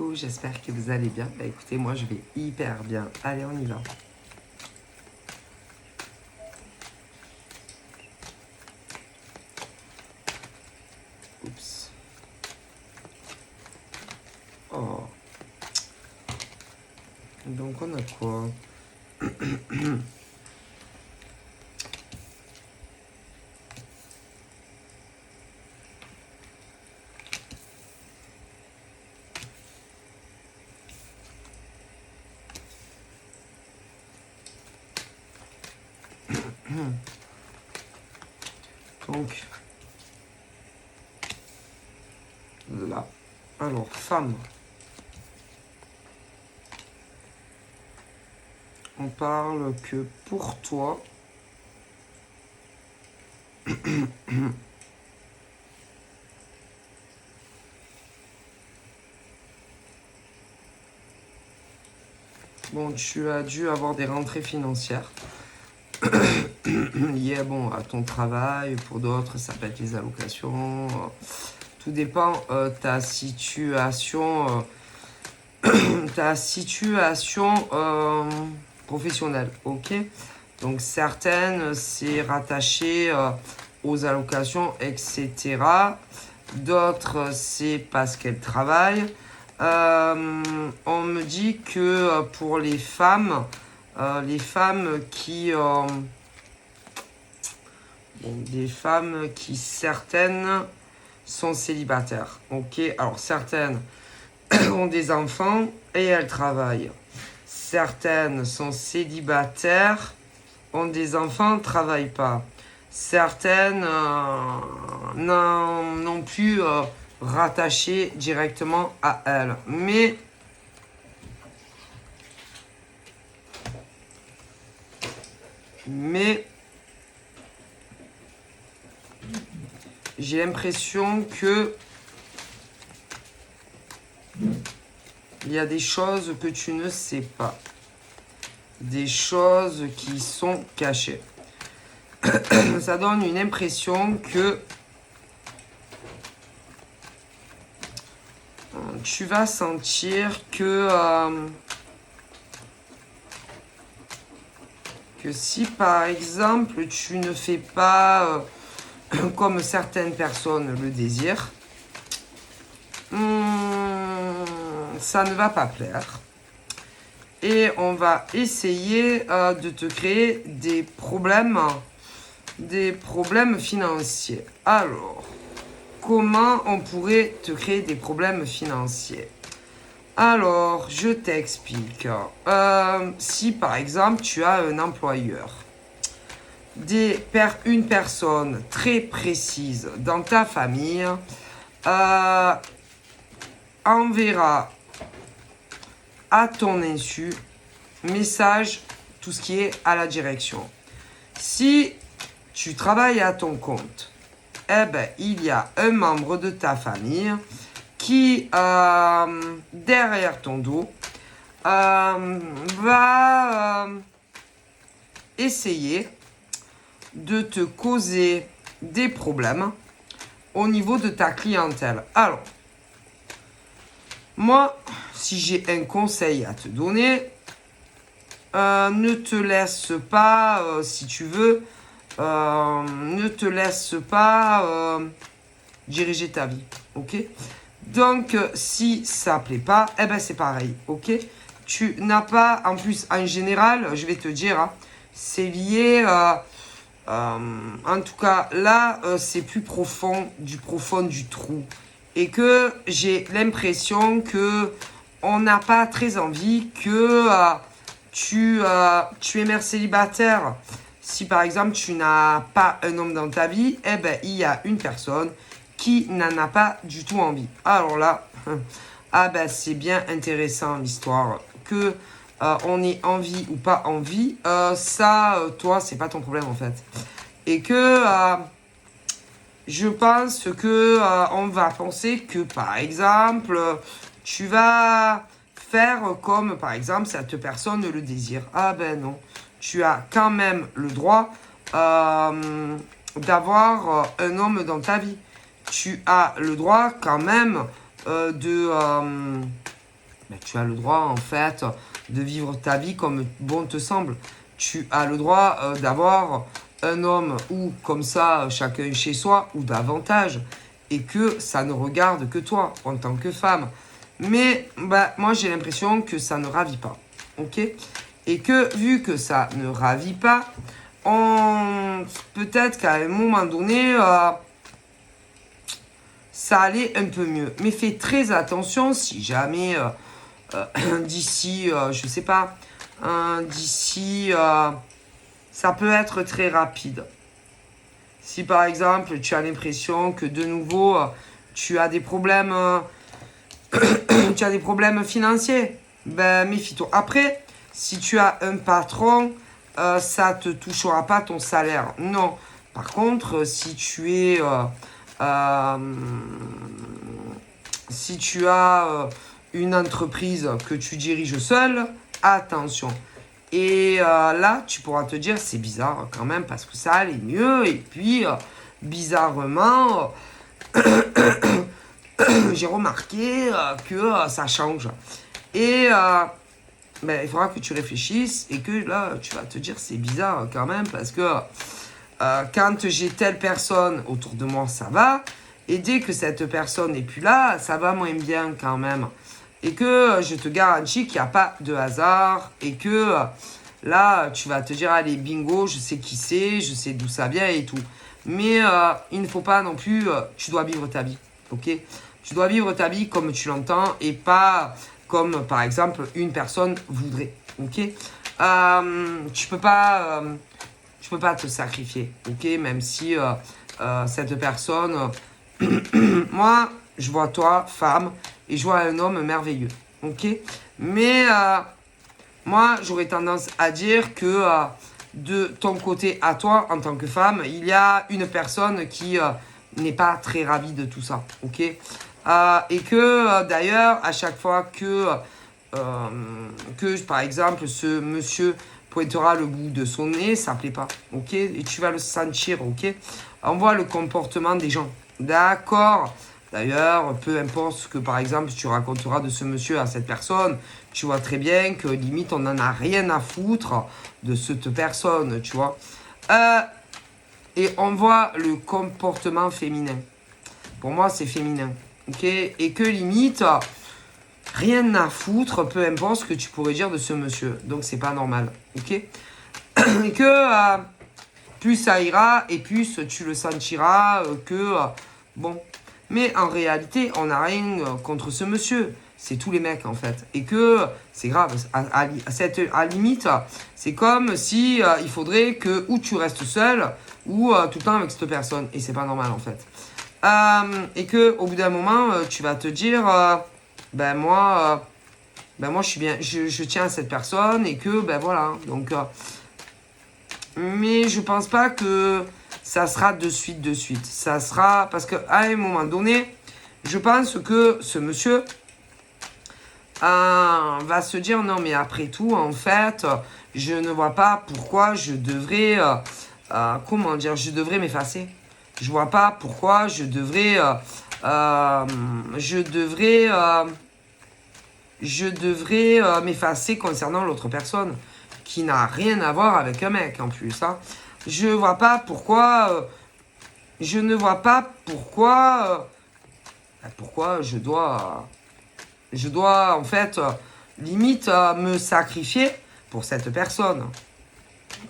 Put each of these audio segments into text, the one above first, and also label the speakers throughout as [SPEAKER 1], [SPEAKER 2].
[SPEAKER 1] coucou, j'espère que vous allez bien. Bah écoutez, moi je vais hyper bien. Allez, on y va. Oups. Oh. Donc on a quoi? Donc, là. Alors, femme. On parle que pour toi, bon, tu as dû avoir des rentrées financières liées à ton travail. Pour d'autres, ça peut être les allocations. Tout dépend ta situation professionnelle, ok? Donc certaines, c'est rattaché aux allocations, etc. D'autres, c'est parce qu'elles travaillent. On me dit que pour les femmes des femmes qui certaines sont célibataires, ok? Alors certaines ont des enfants et elles travaillent. Certaines sont célibataires, ont des enfants, ne travaillent pas. Certaines n'ont plus rattaché directement à elles. Mais j'ai l'impression que il y a des choses que tu ne sais pas. Des choses qui sont cachées. Ça donne une impression que tu vas sentir que si par exemple tu ne fais pas comme certaines personnes le désirent, ça ne va pas plaire. Et on va essayer de te créer des problèmes financiers. Alors, comment on pourrait te créer des problèmes financiers? Alors, je t'explique. Si par exemple tu as un employeur, une personne très précise dans ta famille enverra à ton insu message, tout ce qui est à la direction. Si tu travailles à ton compte, il y a un membre de ta famille qui, derrière ton dos, va essayer de te causer des problèmes au niveau de ta clientèle. Alors, moi, si j'ai un conseil à te donner, ne te laisse pas, si tu veux, ne te laisse pas diriger ta vie, ok? Donc, si ça plaît pas, c'est pareil, ok? Tu n'as pas, en plus, en général, je vais te dire, c'est lié, en tout cas, là, c'est plus profond du trou. Et que j'ai l'impression que on n'a pas très envie que tu es mère célibataire. Si par exemple tu n'as pas un homme dans ta vie, il y a une personne qui n'en a pas du tout envie. Alors là, c'est bien intéressant l'histoire. Que on ait envie ou pas envie, toi, c'est pas ton problème en fait. Et que je pense que on va penser que par exemple, tu vas faire comme par exemple cette personne le désire. Ah ben non, tu as quand même le droit d'avoir un homme dans ta vie. Tu as le droit quand même ben, tu as le droit, en fait, de vivre ta vie comme bon te semble. Tu as le droit d'avoir un homme ou comme ça, chacun chez soi, ou davantage. Et que ça ne regarde que toi, en tant que femme. Mais ben, moi, j'ai l'impression que ça ne ravit pas. Ok? Et que, vu que ça ne ravit pas, peut-être qu'à un moment donné, ça allait un peu mieux. Mais fais très attention si jamais d'ici, je sais pas, d'ici, ça peut être très rapide. Si par exemple tu as l'impression que de nouveau tu as des problèmes, tu as des problèmes financiers, ben méfie-toi. Après, si tu as un patron, ça te touchera pas ton salaire. Non. Par contre, euh, si tu as une entreprise que tu diriges seul, attention. Et là, tu pourras te dire, c'est bizarre quand même, parce que ça allait mieux. Et puis, bizarrement, j'ai remarqué que ça change. Et ben, il faudra que tu réfléchisses et que là, tu vas te dire, c'est bizarre quand même, parce que quand j'ai telle personne autour de moi, ça va. Et dès que cette personne n'est plus là, ça va moins bien quand même. Et que je te garantis qu'il n'y a pas de hasard. Et que là, tu vas te dire, allez, bingo, je sais qui c'est, je sais d'où ça vient et tout. Mais il ne faut pas non plus, tu dois vivre ta vie. Ok? Tu dois vivre ta vie comme tu l'entends et pas comme, par exemple, une personne voudrait. Ok? Tu peux pas te sacrifier. Ok? Même si cette personne... moi, je vois toi, femme, et je vois un homme merveilleux. Ok? Mais moi, j'aurais tendance à dire que de ton côté à toi, en tant que femme, il y a une personne qui n'est pas très ravie de tout ça. Ok? Et que d'ailleurs, à chaque fois que par exemple, ce monsieur pointera le bout de son nez, ça ne plaît pas. Ok? Et tu vas le sentir. Ok? On voit le comportement des gens. D'accord. D'ailleurs, peu importe ce que, par exemple, tu raconteras de ce monsieur à cette personne, tu vois très bien que, limite, on n'en a rien à foutre de cette personne, tu vois. Et on voit le comportement féminin. Pour moi, c'est féminin. Ok? Et que, limite, rien à foutre, peu importe ce que tu pourrais dire de ce monsieur. Donc, c'est pas normal. Ok? Et que... plus ça ira et plus tu le sentiras bon. Mais en réalité, on n'a rien contre ce monsieur. C'est tous les mecs, en fait. Et que c'est grave. À limite, c'est comme si il faudrait que ou tu restes seul ou tout le temps avec cette personne. Et c'est pas normal, en fait. Et que au bout d'un moment, tu vas te dire, ben moi, je suis bien, je tiens à cette personne et que, ben voilà. Donc... mais je pense pas que ça sera de suite. Ça sera parce qu'à un moment donné, je pense que ce monsieur va se dire non mais après tout en fait, je ne vois pas pourquoi je devrais je devrais m'effacer. Je vois pas pourquoi je devrais m'effacer concernant l'autre personne qui n'a rien à voir avec un mec en plus. Hein. Je ne vois pas pourquoi je dois en fait limite me sacrifier pour cette personne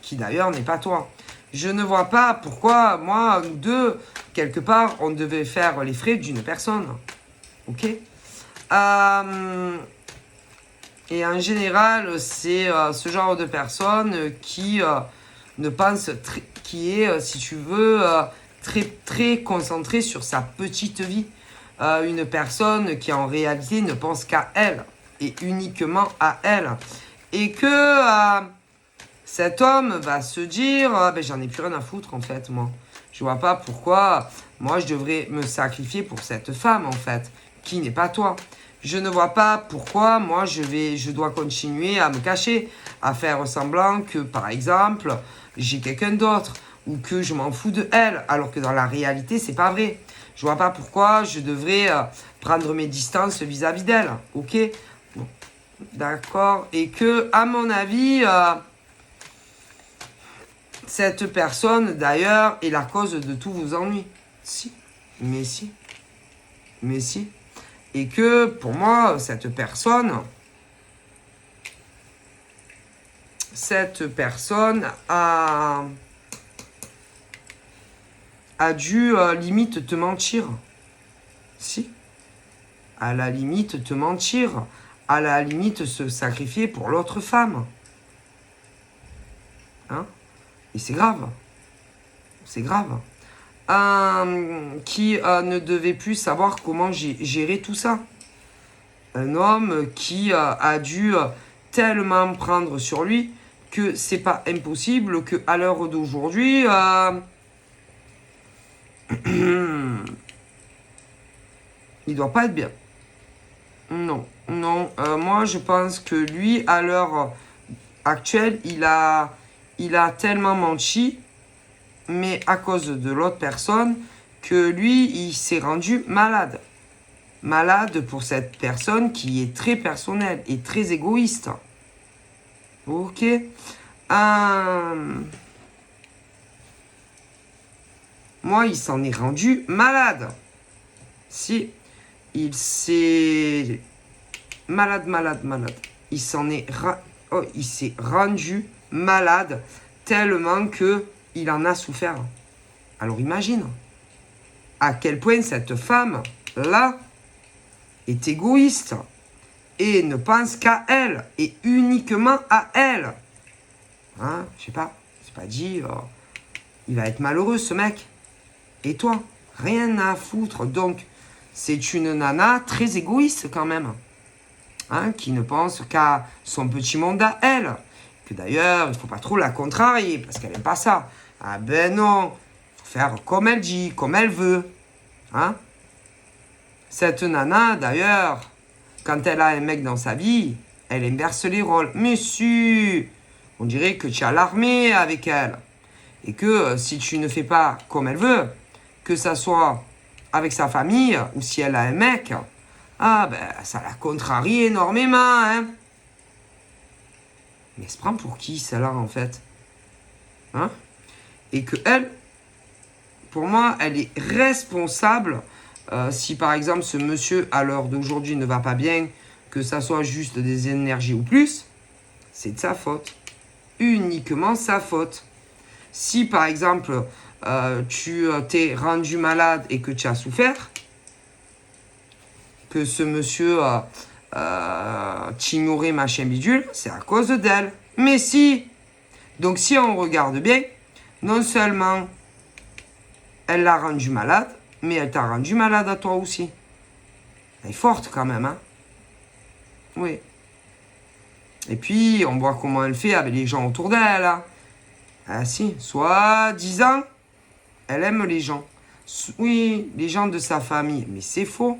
[SPEAKER 1] qui d'ailleurs n'est pas toi. Je ne vois pas pourquoi moi, nous deux, quelque part, on devait faire les frais d'une personne. Ok? Et en général, c'est ce genre de personne qui ne pense, qui est, si tu veux, très, très concentrée sur sa petite vie. Une personne qui en réalité ne pense qu'à elle et uniquement à elle. Et que cet homme va se dire, ben, j'en ai plus rien à foutre en fait, moi. Je vois pas pourquoi moi je devrais me sacrifier pour cette femme en fait, qui n'est pas toi. Je ne vois pas pourquoi moi je dois continuer à me cacher, à faire semblant que par exemple j'ai quelqu'un d'autre ou que je m'en fous de elle, alors que dans la réalité c'est pas vrai. Je vois pas pourquoi je devrais prendre mes distances vis-à-vis d'elle, ok? Bon. D'accord. Et que, à mon avis, cette personne, d'ailleurs, est la cause de tous vos ennuis. Si. Mais si. Mais si. Et que, pour moi, cette personne a dû, limite, te mentir. Si. À la limite, te mentir. À la limite, se sacrifier pour l'autre femme. Hein? Et c'est grave. C'est grave. Qui ne devait plus savoir comment gérer tout ça. Un homme qui a dû tellement prendre sur lui que c'est pas impossible qu'à l'heure d'aujourd'hui, il doit pas être bien. Non, non. Moi, je pense que lui, à l'heure actuelle, il a tellement menti, mais à cause de l'autre personne, que lui, il s'est rendu malade. Malade pour cette personne qui est très personnelle et très égoïste. Ok. Moi, il s'en est rendu malade. Si. Il s'est... Malade. Il s'est rendu malade tellement que il en a souffert. Alors imagine à quel point cette femme-là est égoïste et ne pense qu'à elle et uniquement à elle. Hein, je sais pas, c'est pas dit, il va être malheureux ce mec. Et toi, rien à foutre. Donc, c'est une nana très égoïste quand même. Hein, qui ne pense qu'à son petit monde à elle. Que d'ailleurs, il ne faut pas trop la contrarier parce qu'elle n'aime pas ça. Ah ben non, il faut faire comme elle dit, comme elle veut. Hein? Cette nana, d'ailleurs, quand elle a un mec dans sa vie, elle inverse les rôles. Mais si, on dirait que tu as l'armée avec elle. Et que si tu ne fais pas comme elle veut, que ça soit avec sa famille ou si elle a un mec, ah ben ça la contrarie énormément. Hein? Mais elle se prend pour qui celle-là en fait? Hein? Et que elle, pour moi, elle est responsable. Si par exemple ce monsieur à l'heure d'aujourd'hui ne va pas bien, que ça soit juste des énergies ou plus, c'est de sa faute. Uniquement sa faute. Si par exemple tu t'es rendu malade et que tu as souffert, que ce monsieur t'ignorait machin bidule, c'est à cause d'elle. Mais si, donc si on regarde bien, non seulement elle l'a rendu malade, mais elle t'a rendu malade à toi aussi. Elle est forte quand même, hein? Oui. Et puis, on voit comment elle fait avec les gens autour d'elle. Hein? Ah si, soi-disant, elle aime les gens. Oui, les gens de sa famille. Mais c'est faux.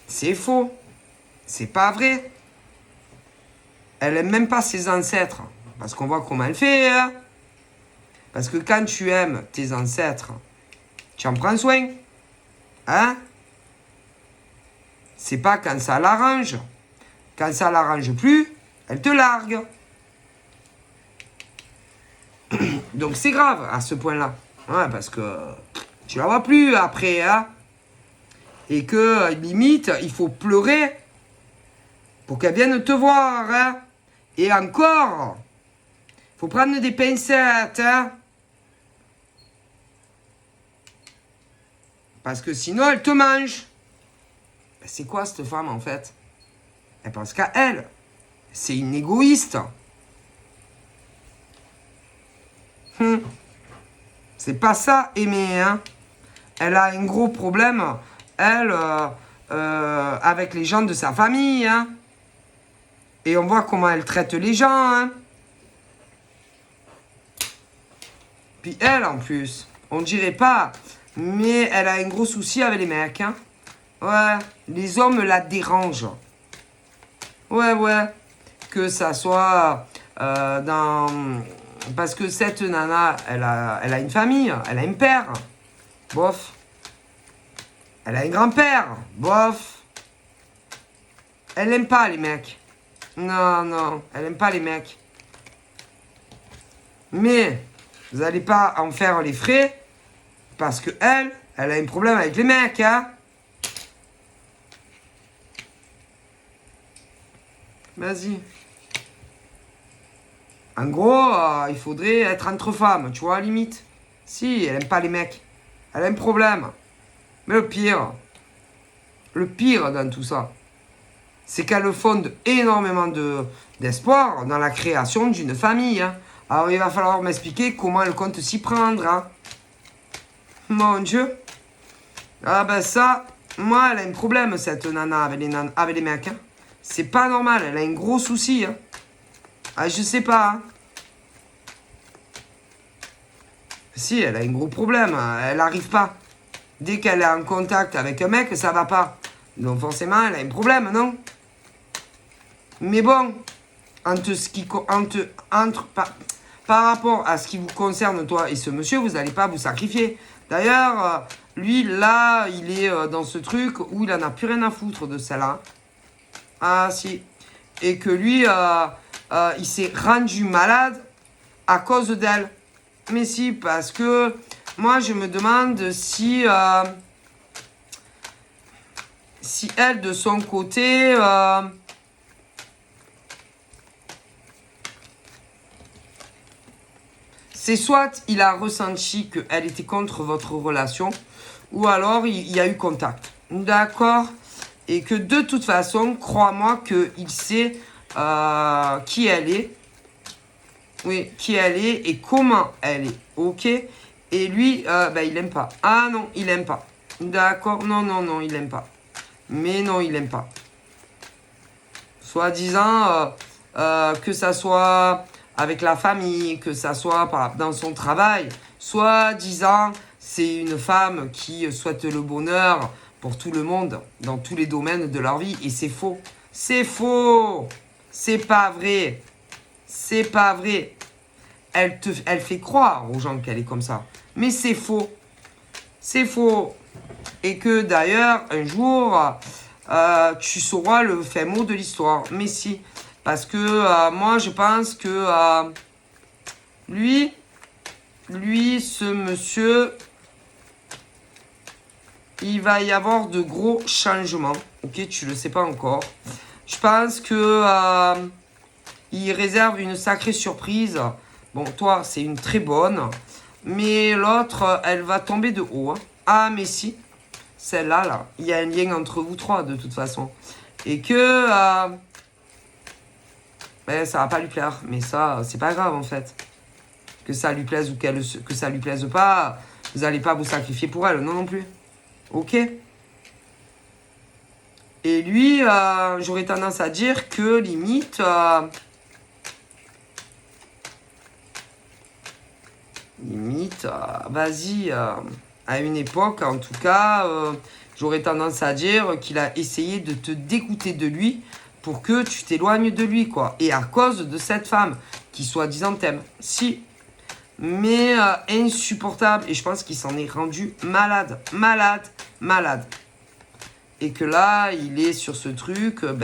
[SPEAKER 1] C'est faux. C'est pas vrai. Elle aime même pas ses ancêtres. Parce qu'on voit comment elle fait. Hein? Parce que quand tu aimes tes ancêtres, tu en prends soin. Hein? C'est pas quand ça l'arrange. Quand ça l'arrange plus, elle te largue. Donc c'est grave à ce point-là. Ouais, parce que tu la vois plus après. Hein? Et que limite, il faut pleurer pour qu'elle vienne te voir. Hein? Et encore, il faut prendre des pincettes. Hein? Parce que sinon, elle te mange. Ben, c'est quoi cette femme en fait? Elle pense qu'à elle. C'est une égoïste. C'est pas ça, aimer. Hein? Elle a un gros problème, elle, avec les gens de sa famille. Hein? Et on voit comment elle traite les gens. Hein? Puis elle, en plus, on dirait pas, mais elle a un gros souci avec les mecs. Hein? Ouais, les hommes la dérangent. Ouais. Que ça soit dans... Parce que cette nana, elle a une famille, elle a un père. Bof. Elle a un grand-père. Bof. Elle aime pas les mecs. Non, non, elle aime pas les mecs. Mais vous n'allez pas en faire les frais parce que elle a un problème avec les mecs, hein. Vas-y. En gros, il faudrait être entre femmes, tu vois, à la limite. Si, elle aime pas les mecs. Elle a un problème. Mais le pire dans tout ça, c'est qu'elle fonde énormément d'espoir dans la création d'une famille. Hein. Alors il va falloir m'expliquer comment elle compte s'y prendre. Hein. Mon Dieu. Ah ben ça, moi elle a un problème cette nana avec les mecs. Hein. C'est pas normal, elle a un gros souci. Hein. Ah je sais pas. Hein. Si, elle a un gros problème, elle n'arrive pas. Dès qu'elle est en contact avec un mec, ça va pas. Donc forcément, elle a un problème, non? Mais bon, par rapport à ce qui vous concerne, toi et ce monsieur, vous n'allez pas vous sacrifier. D'ailleurs, lui, là, il est dans ce truc où il en a plus rien à foutre de celle-là. Ah, si. Et que lui, il s'est rendu malade à cause d'elle. Mais si, parce que moi, je me demande si elle, de son côté, c'est soit il a ressenti qu'elle était contre votre relation, ou alors il y a eu contact. D'accord? Et que de toute façon, crois-moi qu'il sait qui elle est. Oui, qui elle est et comment elle est. Ok? Et lui, il aime pas. Ah non, il aime pas. D'accord? Non, non, non, il aime pas. Mais non, il aime pas. Soi-disant, que ça soit avec la famille, que ça soit dans son travail, soi-disant, c'est une femme qui souhaite le bonheur pour tout le monde, dans tous les domaines de leur vie. Et c'est faux. C'est faux. C'est pas vrai. C'est pas vrai. Elle fait croire aux gens qu'elle est comme ça. Mais c'est faux. C'est faux. Et que d'ailleurs, un jour, tu sauras le fait mot de l'histoire. Mais si. Parce que moi, je pense que lui, ce monsieur, il va y avoir de gros changements. Ok, tu le sais pas encore. Je pense que il réserve une sacrée surprise. Bon, toi, c'est une très bonne. Mais l'autre, elle va tomber de haut. Hein. Ah, mais si. Celle-là, là, il y a un lien entre vous trois, de toute façon. Et que ça va pas lui plaire. Mais ça, c'est pas grave, en fait. Que ça lui plaise ou que ça lui plaise pas, vous allez pas vous sacrifier pour elle. Non, non plus. Ok? Et lui, j'aurais tendance à dire que, limite... vas-y, à une époque, en tout cas, j'aurais tendance à dire qu'il a essayé de te dégoûter de lui pour que tu t'éloignes de lui, quoi. Et à cause de cette femme qui soi-disant t'aime. Si. Mais insupportable. Et je pense qu'il s'en est rendu malade. Malade. Et que là, il est sur ce truc, vous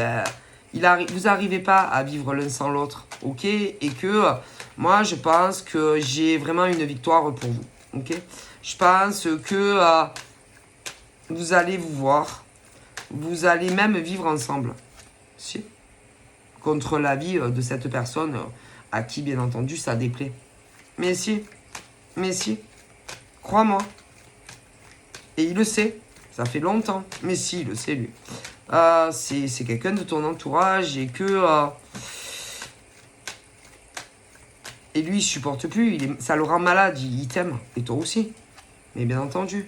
[SPEAKER 1] n'arrivez pas à vivre l'un sans l'autre, ok? Et que moi, je pense que j'ai vraiment une victoire pour vous, ok? Je pense que vous allez vous voir, vous allez même vivre ensemble, si? Contre l'avis de cette personne à qui, bien entendu, ça déplaît. Mais si, crois-moi. Et il le sait. Ça fait longtemps. Mais si, il le sait, lui. C'est quelqu'un de ton entourage et que... et lui, il supporte plus. Ça le rend malade. Il t'aime. Et toi aussi. Mais bien entendu.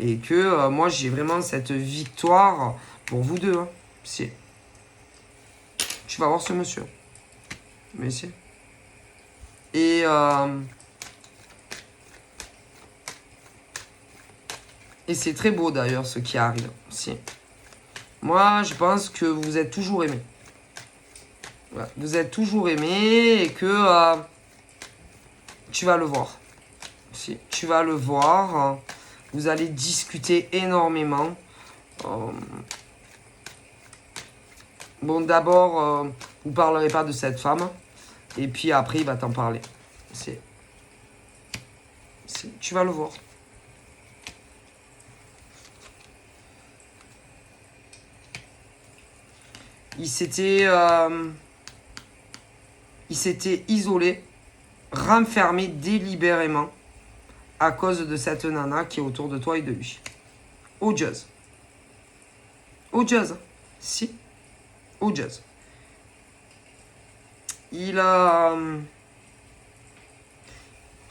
[SPEAKER 1] Et que moi, j'ai vraiment cette victoire pour vous deux. Hein. Si. Tu vas voir ce monsieur. Mais si. Et... et c'est très beau d'ailleurs ce qui arrive. Si. Moi, je pense que vous êtes toujours aimé. Ouais, vous êtes toujours aimé et que tu vas le voir. Si, tu vas le voir. Vous allez discuter énormément. Bon, d'abord, vous parlerez pas de cette femme. Et puis après, il va t'en parler. Tu vas le voir. Il s'était isolé, renfermé délibérément à cause de cette nana qui est autour de toi et de lui. Odieuse. Odieuse. Si. Odieuse. Il a...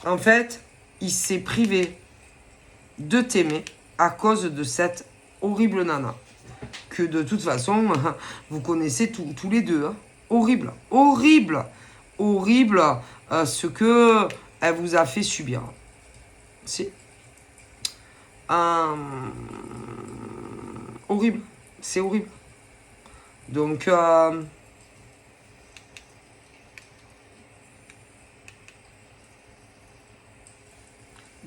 [SPEAKER 1] En fait, il s'est privé de t'aimer à cause de cette horrible nana. Que de toute façon, vous connaissez tous les deux. Hein. Horrible. Horrible. Horrible ce que elle vous a fait subir. Si. Horrible. C'est horrible. Donc...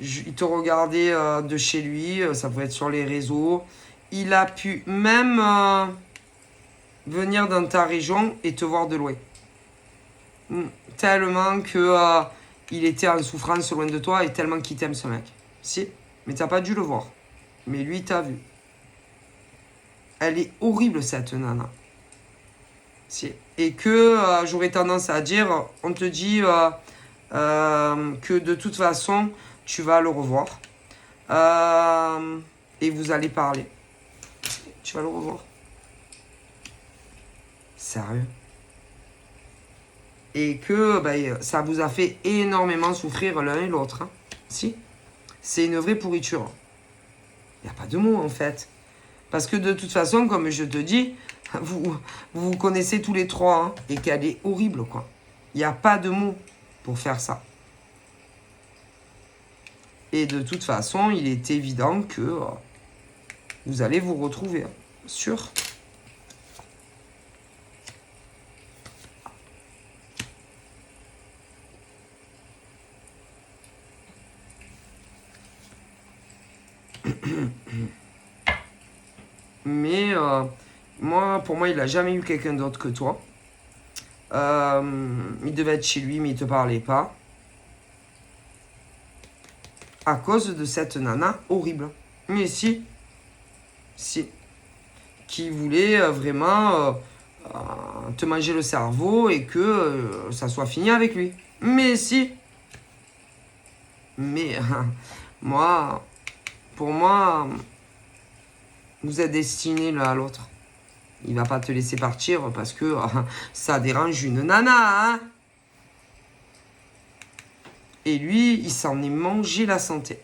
[SPEAKER 1] il te regardait de chez lui, ça pouvait être sur les réseaux. Il a pu même venir dans ta région et te voir de loin. Tellement que il était en souffrance loin de toi et tellement qu'il t'aime ce mec. Si, mais t'as pas dû le voir. Mais lui, t'a vu. Elle est horrible cette nana. Si. Et que j'aurais tendance à dire, on te dit que de toute façon... Tu vas le revoir. Et vous allez parler. Tu vas le revoir. Sérieux. Et que ça vous a fait énormément souffrir l'un et l'autre. Hein. Si. C'est une vraie pourriture. Il n'y a pas de mots en fait. Parce que de toute façon, comme je te dis, vous connaissez tous les trois. Hein, et qu'elle est horrible quoi. Il n'y a pas de mots pour faire ça. Et de toute façon, il est évident que vous allez vous retrouver. Hein, sûr. Mais pour moi, il n'a jamais eu quelqu'un d'autre que toi. Il devait être chez lui, mais il ne te parlait pas. À cause de cette nana horrible. Mais si. Qui voulait vraiment te manger le cerveau et que ça soit fini avec lui. Mais si. Mais pour moi, vous êtes destinés l'un à l'autre. Il va pas te laisser partir parce que ça dérange une nana, hein. Et lui, il s'en est mangé la santé.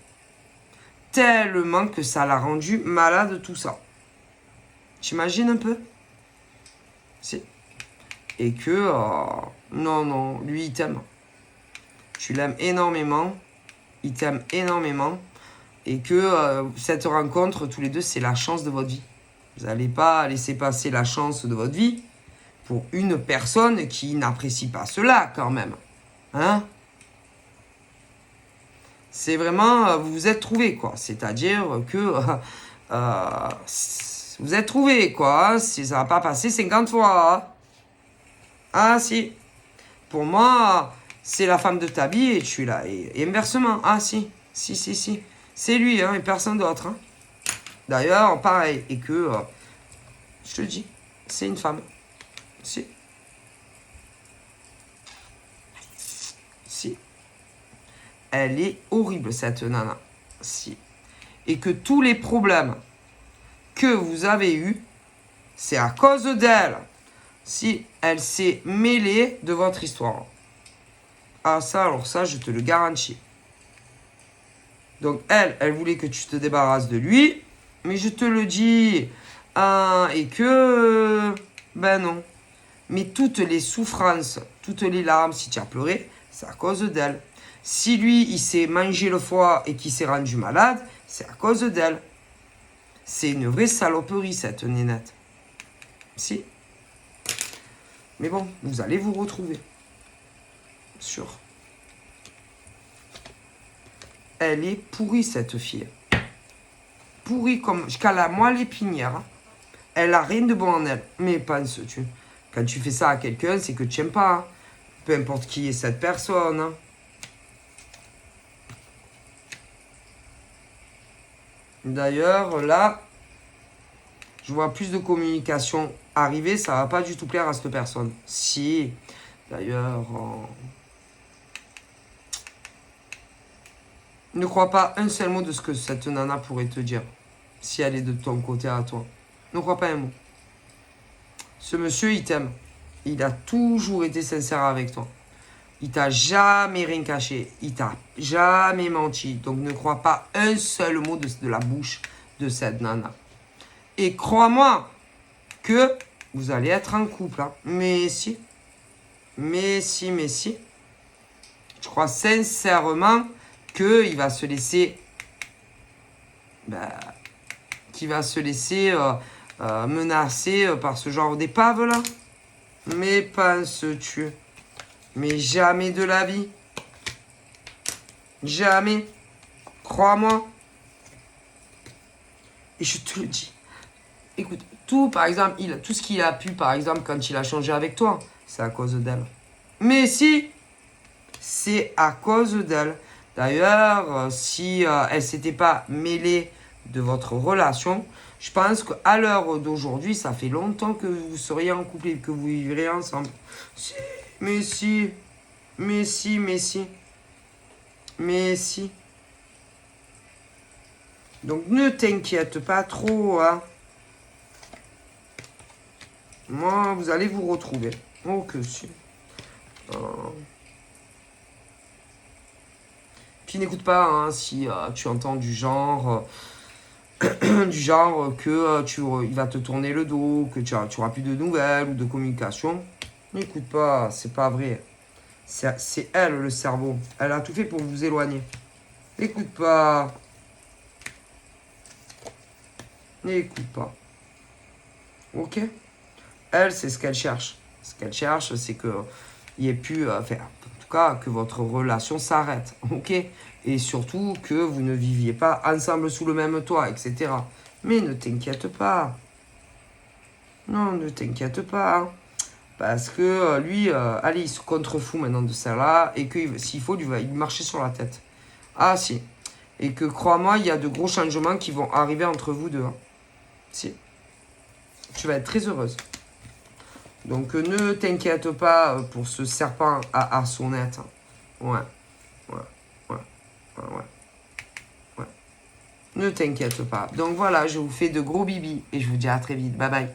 [SPEAKER 1] Tellement que ça l'a rendu malade tout ça. T'imagines un peu? Si. Et que... non, lui, il t'aime. Tu l'aimes énormément. Il t'aime énormément. Et que cette rencontre, tous les deux, c'est la chance de votre vie. Vous n'allez pas laisser passer la chance de votre vie pour une personne qui n'apprécie pas cela, quand même. Hein? C'est vraiment... vous vous êtes trouvés, quoi. C'est-à-dire que... vous êtes trouvés, quoi. Ça va pas passer 50 fois. Hein? Ah, si. Pour moi, c'est la femme de ta vie et tu l'as. Et inversement. Ah, si. Si. C'est lui, hein, et personne d'autre. Hein. D'ailleurs, pareil. Et que... je te dis, c'est une femme. Si. Elle est horrible, cette nana. Si. Et que tous les problèmes que vous avez eus, c'est à cause d'elle. Si elle s'est mêlée de votre histoire. Ah ça, alors ça, je te le garantis. Donc elle voulait que tu te débarrasses de lui. Mais je te le dis. Et que... non. Mais toutes les souffrances, toutes les larmes, si tu as pleuré, c'est à cause d'elle. Si lui, il s'est mangé le foie et qu'il s'est rendu malade, c'est à cause d'elle. C'est une vraie saloperie, cette nénette. Si. Mais bon, vous allez vous retrouver. Sûr. Elle est pourrie, cette fille. Pourrie comme... jusqu'à la moelle épinière. elle a rien de bon en elle. Mais penses-tu? Quand tu fais ça à quelqu'un, c'est que tu n'aimes pas. Hein. Peu importe qui est cette personne. Hein. D'ailleurs, là, je vois plus de communication arriver. Ça va pas du tout plaire à cette personne. Si, d'ailleurs... Ne crois pas un seul mot de ce que cette nana pourrait te dire. Si elle est de ton côté à toi. Ne crois pas un mot. Ce monsieur, il t'aime. Il a toujours été sincère avec toi. Il t'a jamais rien caché. Il t'a jamais menti. Donc ne crois pas un seul mot de la bouche de cette nana. Et crois-moi que vous allez être en couple. Hein. Mais si. Mais si, mais si. Je crois sincèrement qu'il va se laisser... qu'il va se laisser menacer par ce genre d'épave là. Mais penses-tu? Mais jamais de la vie. Jamais. Crois-moi. Et je te le dis. Écoute, tout, par exemple, tout ce qu'il a pu, par exemple, quand il a changé avec toi, c'est à cause d'elle. Mais si, c'est à cause d'elle. D'ailleurs, si elle s'était pas mêlée de votre relation, je pense qu'à l'heure d'aujourd'hui, ça fait longtemps que vous seriez en couple et que vous vivriez ensemble. Si, mais si, mais si, mais si, mais si. Donc ne t'inquiète pas trop, hein. Moi, vous allez vous retrouver. Oh que si. Puis n'écoute pas hein, si tu entends du genre... du genre que il va te tourner le dos, que tu auras plus de nouvelles ou de communication. N'écoute pas, c'est pas vrai. C'est elle, le cerveau. Elle a tout fait pour vous éloigner. N'écoute pas. N'écoute pas. Ok? Elle, c'est ce qu'elle cherche. Ce qu'elle cherche, c'est qu'il y ait pu faire. En tout cas, que votre relation s'arrête. Ok? Et surtout que vous ne viviez pas ensemble sous le même toit, etc. Mais ne t'inquiète pas. Non, ne t'inquiète pas. Hein. Parce que lui, allez, il se contrefout maintenant de ça là. Et que s'il faut, il va marcher sur la tête. Ah, si. Et que, crois-moi, il y a de gros changements qui vont arriver entre vous deux. Hein. Si. Tu vas être très heureuse. Donc, ne t'inquiète pas pour ce serpent à sonnette. Hein. Ouais. Ne t'inquiète pas. Donc voilà, je vous fais de gros bibis et je vous dis à très vite. Bye bye.